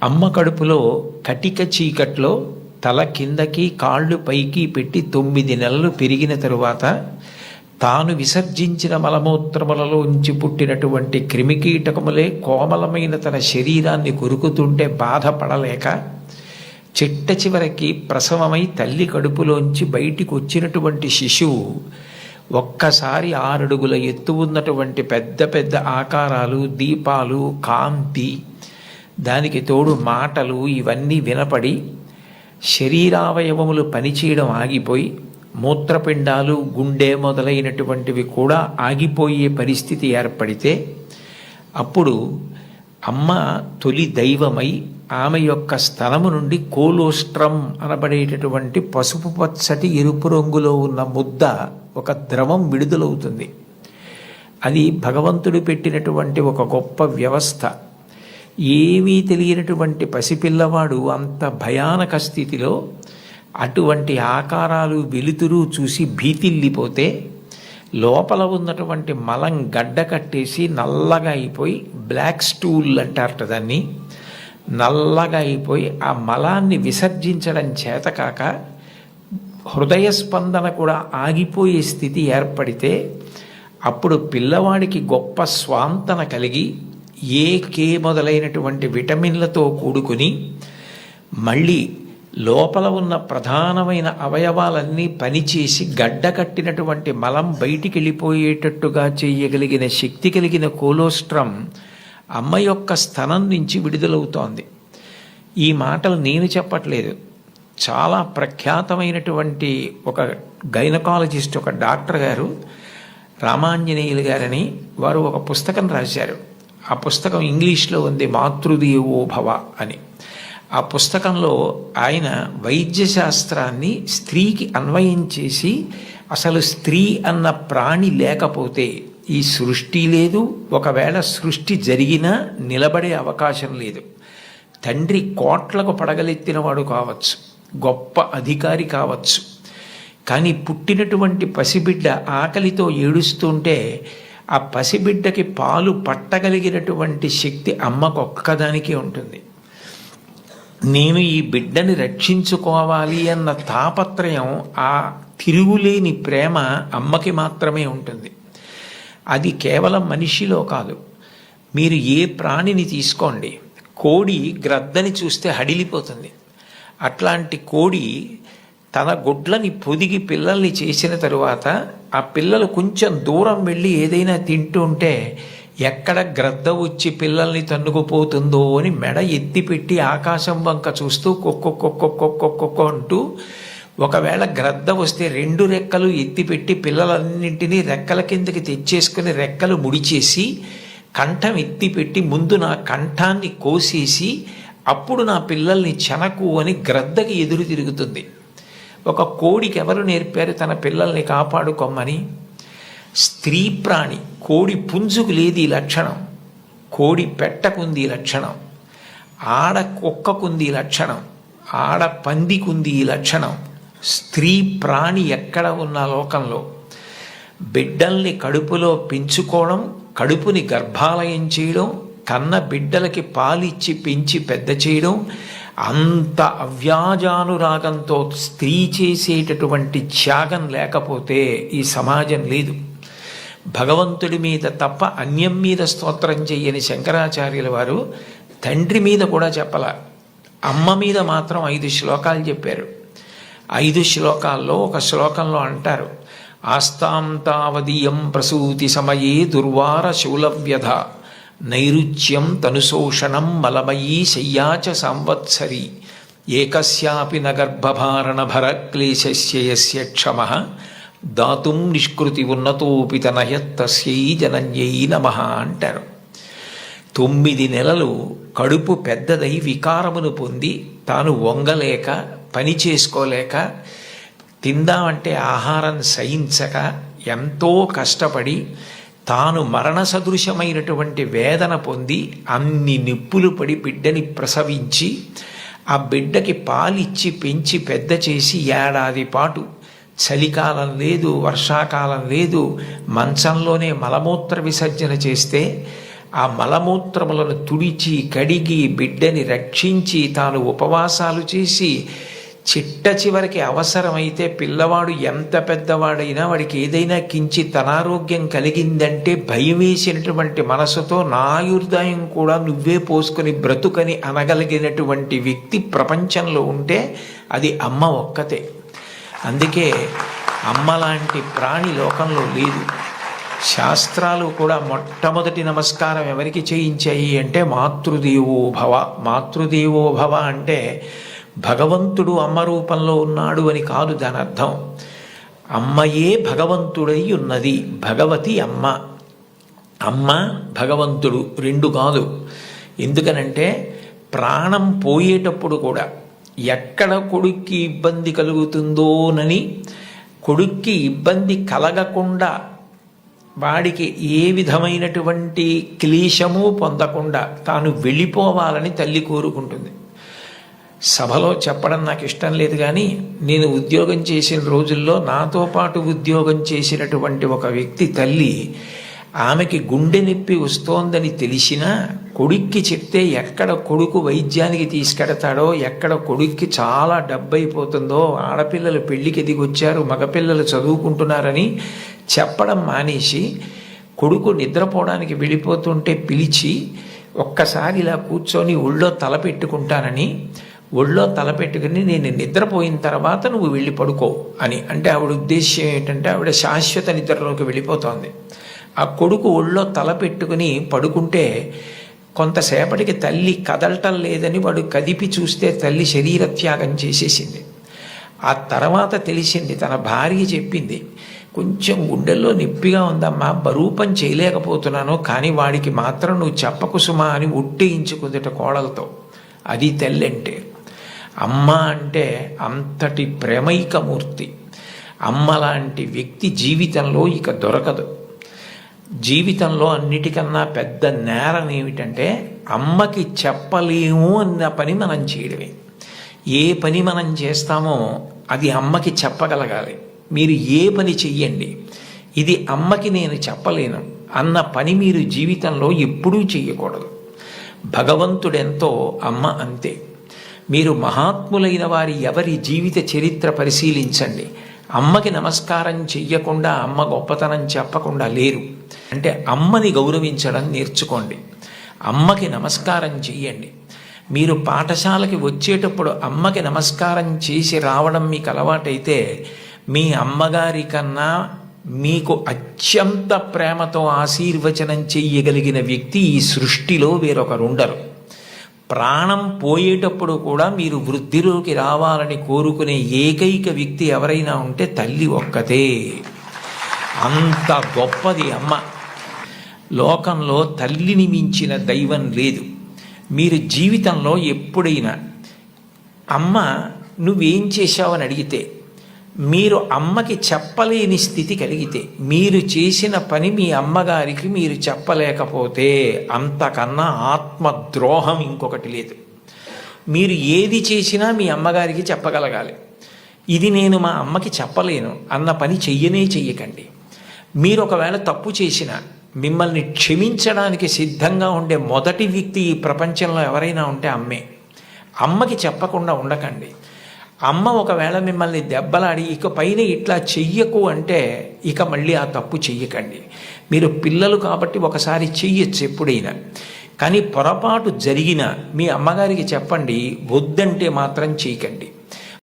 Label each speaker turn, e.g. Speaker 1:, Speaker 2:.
Speaker 1: అమ్మ కడుపులో కటిక చీకట్లో తల కిందకి కాళ్ళు పైకి పెట్టి 9 నెలలు పెరిగిన తరువాత తాను విసర్జించిన మలమూత్రములలోంచి పుట్టినటువంటి క్రిమికీటకములే కోమలమైన తన శరీరాన్ని కొరుకుతుంటే బాధపడలేక చిట్ట చివరికి ప్రసవమై తల్లి కడుపులోంచి బయటికి వచ్చినటువంటి శిశువు ఒక్కసారి 6 అడుగుల ఎత్తు ఉన్నటువంటి పెద్ద పెద్ద ఆకారాలు, దీపాలు, కాంతి, దానికి తోడు మాటలు ఇవన్నీ వినపడి శరీరావయవములు పనిచేయడం ఆగిపోయి మూత్రపిండాలు, గుండె మొదలైనటువంటివి కూడా ఆగిపోయే పరిస్థితి ఏర్పడితే అప్పుడు అమ్మ తొలి దైవమై ఆమె యొక్క స్థలము నుండి కోలోస్ట్రం అనబడేటటువంటి పసుపు పచ్చటి ఎరుపు రంగులో ఉన్న ముద్ద ఒక ద్రవం విడుదలవుతుంది. అది భగవంతుడు పెట్టినటువంటి ఒక గొప్ప వ్యవస్థ. ఏమీ తెలియనటువంటి పసిపిల్లవాడు అంత భయానక స్థితిలో అటువంటి ఆకారాలు, వెలుతురు చూసి భీతిల్లిపోతే లోపల ఉన్నటువంటి మలం గడ్డ కట్టేసి నల్లగా అయిపోయి, బ్లాక్ స్టూల్ అంటారట దాన్ని, నల్లగా అయిపోయి ఆ మలాన్ని విసర్జించడం చేతకాక హృదయ స్పందన కూడా ఆగిపోయే స్థితి ఏర్పడితే అప్పుడు పిల్లవాడికి గొప్ప స్వాంతన కలిగి కే మొదలైనటువంటి విటమిన్లతో కూడుకుని మళ్ళీ లోపల ఉన్న ప్రధానమైన అవయవాలన్నీ పనిచేసి గడ్డ కట్టినటువంటి మలం బయటికి వెళ్ళిపోయేటట్టుగా చేయగలిగిన శక్తి కలిగిన కోలోస్ట్రం అమ్మ యొక్క స్థనం నుంచి విడుదలవుతోంది. ఈ మాటలు నేను చెప్పట్లేదు. చాలా ప్రఖ్యాతమైనటువంటి ఒక గైనకాలజిస్ట్, ఒక డాక్టర్ గారు, రామాంజనేయులు గారని, వారు ఒక పుస్తకం రాశారు. ఆ పుస్తకం ఇంగ్లీష్లో ఉంది, మాతృదేవో భవ అని. ఆ పుస్తకంలో ఆయన వైద్యశాస్త్రాన్ని స్త్రీకి అన్వయం చేసి అసలు స్త్రీ అన్న ప్రాణి లేకపోతే ఈ సృష్టి లేదు, ఒకవేళ సృష్టి జరిగినా నిలబడే అవకాశం లేదు. తండ్రి కోట్లకు పడగలెత్తినవాడు కావచ్చు, గొప్ప అధికారి కావచ్చు, కానీ పుట్టినటువంటి పసిబిడ్డ ఆకలితో ఏడుస్తుంటే ఆ పసిబిడ్డకి పాలు పట్టగలిగినటువంటి శక్తి అమ్మకు ఒక్కదానికే ఉంటుంది. నేను ఈ బిడ్డని రక్షించుకోవాలి అన్న తాపత్రయం, ఆ తిరుగులేని ప్రేమ అమ్మకి మాత్రమే ఉంటుంది. అది కేవలం మనిషిలో కాదు. మీరు ఏ ప్రాణిని తీసుకోండి, కోడి గ్రద్దని చూస్తే హడిలిపోతుంది. అట్లాంటి కోడి తన గుడ్లని పొదిగి పిల్లల్ని చేసిన తరువాత ఆ పిల్లలు కొంచెం దూరం వెళ్ళి ఏదైనా తింటూ ఉంటే ఎక్కడ గ్రద్ద వచ్చి పిల్లల్ని తన్నుకుపోతుందో అని మెడ ఎత్తిపెట్టి ఆకాశం వంక చూస్తూ కొక్కొక్కొక్కొక్కొక్కొక్కొక్కొ అంటూ, ఒకవేళ గ్రద్ద వస్తే 2 రెక్కలు ఎత్తిపెట్టి పిల్లలన్నింటినీ రెక్కల కిందకి తెచ్చేసుకుని రెక్కలు ముడిచేసి కంఠం ఎత్తిపెట్టి ముందు నా కంఠాన్ని కోసేసి అప్పుడు నా పిల్లల్ని చెనకు అని గ్రద్దకి ఎదురు తిరుగుతుంది. ఒక కోడికి ఎవరు నేర్పారు తన పిల్లల్ని కాపాడుకోమని? స్త్రీ ప్రాణి. కోడి పుంజుకు లేదు ఈ లక్షణం, కోడి పెట్టకుంది ఈ లక్షణం, ఆడ కుక్కకుంది ఈ లక్షణం, ఆడ పందికుంది ఈ లక్షణం. స్త్రీ ప్రాణి ఎక్కడ ఉన్న లోకంలో బిడ్డల్ని కడుపులో పెంచుకోవడం, కడుపుని గర్భాలయం చేయడం, కన్న బిడ్డలకి పాలిచ్చి పెంచి పెద్ద చేయడం, అంత అవ్యాజానురాగంతో స్త్రీ చేసేటటువంటి త్యాగం లేకపోతే ఈ సమాజం లేదు. భగవంతుడి మీద తప్ప అన్యం మీద స్తోత్రం చెయ్యని శంకరాచార్యుల వారు తండ్రి మీద కూడా చెప్పల, అమ్మ మీద మాత్రం 5 శ్లోకాలు చెప్పారు. 5 శ్లోకాల్లో ఒక శ్లోకంలో అంటారు, ఆస్తాం తావదీయం ప్రసూతి సమయే దుర్వార శూలవ్యధ నైరుచ్యం తనుశోషణం మలమయీ శయ్యాచ సంవత్సరి ఏకస్యాపి నగర్భభారణ భరక్లేశస్య యస్య క్షమః దాతుం నిష్కృతి ఉన్నతోపి తనయత్తస్యై జనన్యై నమః అంటారు. 9 నెలలు కడుపు పెద్దదై వికారమును పొంది తాను వంగలేక, పని చేసుకోలేక, తిందామంటే ఆహారం సహించక ఎంతో కష్టపడి తాను మరణ సదృశమైనటువంటి వేదన పొంది అన్ని నిప్పులు పడి బిడ్డని ప్రసవించి ఆ బిడ్డకి పాలిచ్చి పెంచి పెద్ద చేసి 1 ఏడాది పాటు చలికాలం లేదు, వర్షాకాలం లేదు, మంచంలోనే మలమూత్ర విసర్జన చేస్తే ఆ మలమూత్రములను తుడిచి కడిగి బిడ్డని రక్షించి తాను ఉపవాసాలు చేసి చిట్ట చివరికి అవసరమైతే పిల్లవాడు ఎంత పెద్దవాడైనా వాడికి ఏదైనా కించిత్ అనారోగ్యం కలిగిందంటే భయం వేసినటువంటి మనసుతో నా ఆయుర్దాయం కూడా నువ్వే పోసుకొని బ్రతుకని అనగలిగినటువంటి వ్యక్తి ప్రపంచంలో ఉంటే అది అమ్మ ఒక్కతే. అందుకే అమ్మ లాంటి ప్రాణి లోకంలో లేదు. శాస్త్రాలు కూడా మొట్టమొదటి నమస్కారం ఎవరికి చేయించాయి అంటే మాతృదేవో భవ. మాతృదేవో భవ అంటే భగవంతుడు అమ్మ రూపంలో ఉన్నాడు అని కాదు దాని అర్థం. అమ్మయే భగవంతుడై ఉన్నది. భగవతి అమ్మ, అమ్మ భగవంతుడు రెండు కాదు. ఎందుకనంటే ప్రాణం పోయేటప్పుడు కూడా ఎక్కడ కొడుక్కి ఇబ్బంది కలుగుతుందోనని కొడుక్కి ఇబ్బంది కలగకుండా వాడికి ఏ విధమైనటువంటి క్లేశము పొందకుండా తాను వెళ్ళిపోవాలని తల్లి కోరుకుంటుంది. సభలో చెప్పడం నాకు ఇష్టం లేదు, కానీ నేను ఉద్యోగం చేసిన రోజుల్లో నాతో పాటు ఉద్యోగం చేసినటువంటి ఒక వ్యక్తి తల్లి, ఆమెకి గుండె నొప్పి వస్తోందని తెలిసినా కొడుక్కి చెప్తే ఎక్కడ కొడుకు వైద్యానికి తీసుకెడతాడో, ఎక్కడ కొడుక్కి చాలా డబ్బైపోతుందో, ఆడపిల్లలు పెళ్లికి ఎదిగొచ్చారు, మగపిల్లలు చదువుకుంటున్నారని చెప్పడం మానేసి కొడుకు నిద్రపోవడానికి వెళ్ళిపోతుంటే పిలిచి ఒక్కసారి ఇలా కూర్చొని ఒళ్ళో తల పెట్టుకుంటానని, ఒళ్ళో తల పెట్టుకుని నేను నిద్రపోయిన తర్వాత నువ్వు వెళ్ళి పడుకో అని అంటే ఆవిడ ఉద్దేశ్యం ఏంటంటే ఆవిడ శాశ్వత నిద్రలోకి వెళ్ళిపోతోంది. ఆ కొడుకు ఒళ్ళో తల పెట్టుకుని పడుకుంటే కొంతసేపటికి తల్లి కదలటం లేదని వాడు కదిపి చూస్తే తల్లి శరీర త్యాగం చేసేసింది. ఆ తర్వాత తెలిసింది, తన భార్య చెప్పింది, కొంచెం గుండెల్లో నొప్పిగా ఉందమ్మా, బరువు పని చేయలేకపోతున్నాను, కానీ వాడికి మాత్రం నువ్వు చెప్పకు సుమా అని ఒట్టేయించుకుందట కోడలతో. అది తల్లి అంటే. అమ్మ అంటే అంతటి ప్రేమైకమూర్తి. అమ్మ లాంటి వ్యక్తి జీవితంలో ఇక దొరకదు. జీవితంలో అన్నిటికన్నా పెద్ద నేరం ఏమిటంటే అమ్మకి చెప్పలేము అన్న పని మనం చేయడమే. ఏ పని మనం చేస్తామో అది అమ్మకి చెప్పగలగాలి. మీరు ఏ పని చెయ్యండి, ఇది అమ్మకి నేను చెప్పలేను అన్న పని మీరు జీవితంలో ఎప్పుడూ చెయ్యకూడదు. భగవంతుడెంతో అమ్మ అంతే. మీరు మహాత్ములైన వారి ఎవరి జీవిత చరిత్ర పరిశీలించండి. అమ్మకి నమస్కారం చెయ్యకుండా అమ్మ గొప్పతనం చెప్పకుండా లేరు. అంటే అమ్మని గౌరవించడం నేర్చుకోండి. అమ్మకి నమస్కారం చెయ్యండి. మీరు పాఠశాలకి వచ్చేటప్పుడు అమ్మకి నమస్కారం చేసి రావడం మీకు అలవాటైతే మీ అమ్మగారి కన్నా మీకు అత్యంత ప్రేమతో ఆశీర్వచనం చెయ్యగలిగిన వ్యక్తి ఈ సృష్టిలో వేరొకరుండరు. ప్రాణం పోయేటప్పుడు కూడా మీరు వృద్ధిలోకి రావాలని కోరుకునే ఏకైక వ్యక్తి ఎవరైనా ఉంటే తల్లి ఒక్కతే. అంత గొప్పది అమ్మ. లోకంలో తల్లిని మించిన దైవం లేదు. మీరు జీవితంలో ఎప్పుడైనా అమ్మ నువ్వేం చేశావని అడిగితే, మీరు అమ్మకి చెప్పలేని స్థితి కలిగితే, మీరు చేసిన పని మీ అమ్మగారికి మీరు చెప్పలేకపోతే అంతకన్నా ఆత్మద్రోహం ఇంకొకటి లేదు. మీరు ఏది చేసినా మీ అమ్మగారికి చెప్పగలగాలి. ఇది నేను మా అమ్మకి చెప్పలేను అన్న పని చెయ్యకండి. మీరు ఒకవేళ తప్పు చేసినా మిమ్మల్ని క్షమించడానికి సిద్ధంగా ఉండే మొదటి వ్యక్తి ఈ ప్రపంచంలో ఎవరైనా ఉంటే అమ్మే. అమ్మకి చెప్పకుండా ఉండకండి. అమ్మ ఒకవేళ మిమ్మల్ని దెబ్బలాడి ఇక పైన ఇట్లా చెయ్యకు అంటే ఇక మళ్ళీ ఆ తప్పు చెయ్యకండి. మీరు పిల్లలు కాబట్టి ఒకసారి చెయ్యొచ్చు ఎప్పుడైనా, కానీ పొరపాటు జరిగినా మీ అమ్మగారికి చెప్పండి, వద్దంటే మాత్రం చేయకండి.